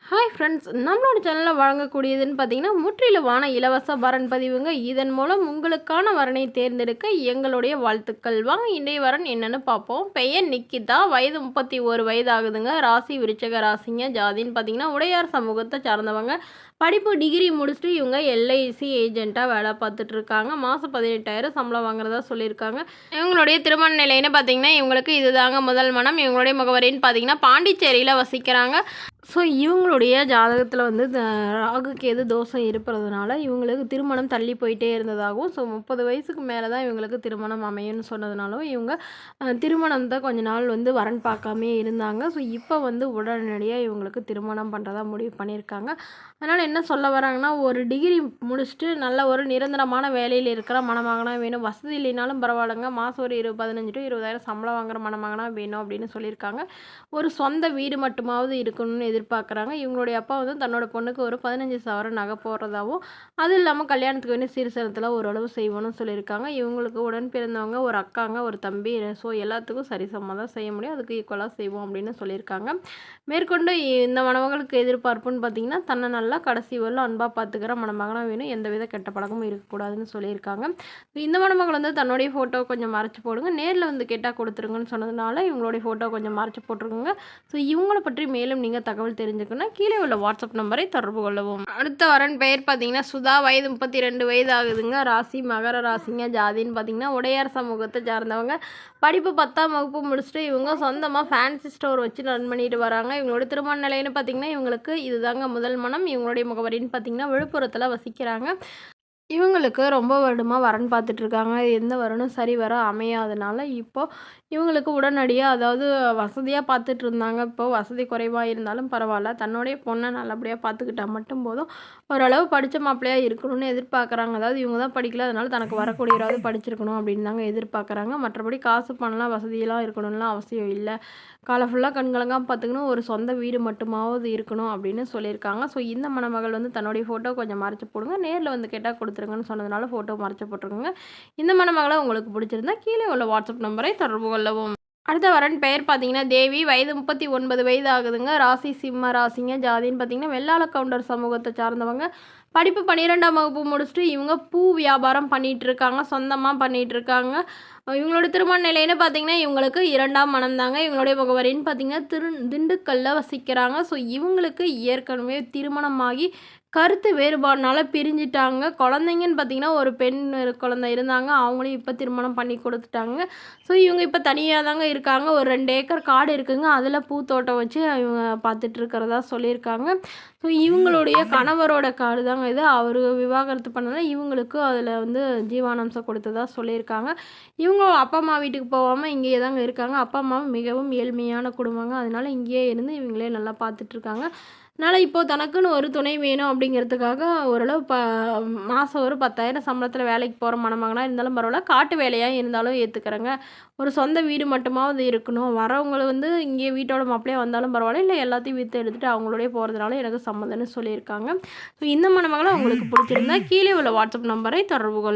Hi friends, நம்மளோட சேனலில் வழங்கக்கூடியதுன்னு பார்த்தீங்கன்னா முற்றிலுமான இலவச வரன் பதிவுங்க. இதன் மூலம் உங்களுக்கான வரனை தேர்ந்தெடுக்க எங்களுடைய வாழ்த்துக்கள். வாங்க இன்றைய வரன் என்னென்னு பார்ப்போம். பெயர் நிக்கிதா, வயது 31 வயது ஆகுதுங்க. ராசி விருச்சக ராசிங்க. ஜாதின்னு பார்த்தீங்கன்னா உடையார் சமூகத்தை சார்ந்தவங்க. படிப்பு டிகிரி முடிச்சுட்டு இவங்க எல்ஐசி ஏஜென்ட்டாக வேலை பார்த்துட்ருக்காங்க. மாதம் 18,000 சம்பளம் வாங்குறதா சொல்லியிருக்காங்க. இவங்களுடைய திருமண நிலைன்னு பார்த்தீங்கன்னா இவங்களுக்கு இதுதாங்க முதல் மனம். இவங்களுடைய முகவரின்னு பார்த்தீங்கன்னா பாண்டிச்சேரியில் வசிக்கிறாங்க. ஸோ இவங்களுடைய ஜாதகத்தில் வந்து ராகு கேது தோஷம் இருப்பதுனால இவங்களுக்கு திருமணம் தள்ளி போயிட்டே இருந்ததாகவும், ஸோ 30 வயசுக்கு மேலே தான் இவங்களுக்கு திருமணம் அமையும்னு சொன்னதுனாலும் இவங்க திருமணம் தான் கொஞ்ச நாள் வந்து வரன் பார்க்காமே இருந்தாங்க. ஸோ இப்போ வந்து உடனடியாக இவங்களுக்கு திருமணம் பண்ணுறதா முடிவு பண்ணியிருக்காங்க. அதனால் என்ன சொல்ல வராங்கன்னா, ஒரு டிகிரி முடிச்சுட்டு நல்ல ஒரு நிரந்தரமான வேலையில் இருக்கிற மணமகனா வேணும். வசதி இல்லைனாலும் பரவாயில்லைங்க, மாதம் ஒரு 15 to 20,000 சம்பளம் வாங்குற மணமகனா வேணும் அப்படின்னு சொல்லியிருக்காங்க. ஒரு சொந்த வீடு மட்டுமாவது இருக்கணும்னு எதிர்பார்க்குறாங்க. இவங்களுடைய அப்பா வந்து தன்னோட பொண்ணுக்கு ஒரு 15 சவரன் நகை போடுறதாகவும், அது இல்லாமல் கல்யாணத்துக்கு வேண்டிய சீர்சனத்தில் ஓரளவு செய்வோன்னு சொல்லியிருக்காங்க. இவங்களுக்கு உடன் பிறந்தவங்க ஒரு அக்காங்க, ஒரு தம்பி. ஸோ எல்லாத்துக்கும் சரிசமமாக தான் செய்ய முடியும், அதுக்கு ஈக்குவலாக செய்வோம் அப்படின்னு சொல்லியிருக்காங்க. மேற்கொண்டு இந்த மணமகளுக்கு எதிர்பார்ப்புன்னு பார்த்தீங்கன்னா, தன்னை நல்லா கடைசி வரலும் அன்பாக பார்த்துக்கிற மணமகனாக வேணும், எந்தவித கெட்ட பழக்கமும் இருக்கக்கூடாதுன்னு சொல்லியிருக்காங்க. இந்த மணமகள் வந்து தன்னுடைய ஃபோட்டோ கொஞ்சம் மறைச்சி போடுங்க, நேரில் வந்து கேட்டால் கொடுத்துருங்கன்னு சொன்னதுனால இவங்களுடைய ஃபோட்டோ கொஞ்சம் மறைச்சி போட்டிருக்குங்க. ஸோ இவங்கள பற்றி மேலும் நீங்கள் தகவல் தெரிஞ்சுக்கணும், கீழே உள்ள வாட்ஸ்அப் நம்பரை தொடர்பு கொள்ளவும். அடுத்த வரன் பெயர் பார்த்தீங்கன்னா சுதா, வயது 32 வயது ஆகுதுங்க. ராசி மகர ராசிங்க. ஜாதின்னு பார்த்தீங்கன்னா உடையார் சமூகத்தை சார்ந்தவங்க. படிப்பு 10ஆம் வகுப்பு முடிச்சுட்டு இவங்க சொந்தமாக ஃபேன்சி ஸ்டோர் வச்சு ரன் பண்ணிட்டு வராங்க. இவங்களோட திருமண நிலைன்னு பார்த்தீங்கன்னா இவங்களுக்கு இதுதாங்க முதல் மனம். இவங்களுடைய முகவரின்னு பார்த்தீங்கன்னா விழுப்புரத்தில் வசிக்கிறாங்க. இவங்களுக்கு ரொம்ப வருடமாக வரன் பார்த்துட்ருக்காங்க. எந்த வரனும் சரி வர அமையாதனால இப்போது இவங்களுக்கு உடனடியாக, அதாவது வசதியாக பார்த்துட்டு இருந்தாங்க. இப்போது வசதி குறைவாக இருந்தாலும் பரவாயில்ல, தன்னுடைய பொண்ணை நல்லபடியாக பார்த்துக்கிட்டா மட்டும் போதும். ஓரளவு படித்த மாப்பிள்ளையாக இருக்கணும்னு எதிர்பார்க்குறாங்க. அதாவது இவங்க தான் படிக்கல, அதனால் தனக்கு வரக்கூடியவராவது படிச்சிருக்கணும் அப்படின்னு தாங்க எதிர்பார்க்குறாங்க. மற்றபடி காசு பணம்லாம் வசதியெல்லாம் இருக்கணும்லாம் அவசியம் இல்லை. காலை ஃபுல்லாக கண்கலங்காமல் பார்த்துக்கணும், ஒரு சொந்த வீடு மட்டுமாவது இருக்கணும் அப்படின்னு சொல்லியிருக்காங்க. ஸோ இந்த மணமகள் வந்து தன்னுடைய ஃபோட்டோ கொஞ்சம் மறைச்சி போடுங்க, நேரில் வந்து கேட்டால் கொடுத்துருங்கன்னு சொன்னதுனால ஃபோட்டோ மறைச்சி போட்டுருங்க. இந்த மணமகளை உங்களுக்கு பிடிச்சிருந்தா கீழே உள்ள வாட்ஸ்அப் நம்பரை தொடர்பு கொள்ளவும். அடுத்த வரன் பெயர் பார்த்தீங்கன்னா தேவி, வயது 39 வயது ஆகுதுங்க. ராசி சிம்ம ராசிங்க. ஜாதின்னு பார்த்தீங்கன்னா வெள்ளாள கவுண்டர் சமூகத்தை சார்ந்தவங்க. படிப்பு 12ஆம் வகுப்பு முடிச்சுட்டு இவங்க பூ வியாபாரம் பண்ணிகிட்டு இருக்காங்க, சொந்தமாக பண்ணிகிட்டு இருக்காங்க. இவங்களோட திருமண நிலைன்னு பார்த்தீங்கன்னா இவங்களுக்கு 2ஆம் மனம் தாங்க. இவங்களுடைய முகவரின்னு பார்த்தீங்கன்னா திண்டுக்கல்லில் வசிக்கிறாங்க. ஸோ இவங்களுக்கு ஏற்கனவே திருமணமாகி கருத்து வேறுபாடுனால பிரிஞ்சிட்டாங்க. குழந்தைங்கன்னு பார்த்தீங்கன்னா ஒரு பெண் குழந்தை இருந்தாங்க, அவங்களையும் இப்போ திருமணம் பண்ணி கொடுத்துட்டாங்க. ஸோ இவங்க இப்போ தனியாக தாங்க இருக்காங்க. ஒரு 2 ஏக்கர் காடு இருக்குங்க, அதில் பூத்தோட்டம் வச்சு இவங்க பார்த்துட்டு இருக்கிறதா சொல்லியிருக்காங்க. ஸோ இவங்களுடைய கணவரோட காடு தாங்க இது. அவர் விவாகரத்து பண்ணதால் இவங்களுக்கு அதில் வந்து ஜீவானம்சம் கொடுத்ததா சொல்லியிருக்காங்க. இவங்க அப்பா அம்மா வீட்டுக்கு போகாமல் இங்கேயே தாங்க இருக்காங்க. அப்பா அம்மாவும் மிகவும் ஏழ்மையான குடும்பங்க, அதனால இங்கேயே இருந்து இவங்களே நல்லா பார்த்துட்ருக்காங்க. அதனால் இப்போது தனக்குன்னு ஒரு துணை வேணும் அப்படிங்கிறதுக்காக ஓரளவு மாதம் ஒரு 10,000 சம்பளத்தில் வேலைக்கு போகிற மணமகனாக இருந்தாலும் பரவாயில்ல, காட்டு வேலையாக இருந்தாலும் ஏற்றுக்கிறேங்க. ஒரு சொந்த வீடு மட்டுமாவது இருக்கணும், வரவங்களை வந்து இங்கே வீட்டோட மாப்பிள்ளையாக வந்தாலும் பரவாயில்ல, இல்லை எல்லாத்தையும் விற்று எடுத்துகிட்டு அவங்களோடய போகிறதுனால எனக்கு சம்மதம்னு சொல்லியிருக்காங்க. ஸோ இந்த மணமகளை உங்களுக்கு பிடிச்சிருந்தா கீழே உள்ள வாட்ஸ்அப் நம்பரை தொடர்பு கொள்ளும்.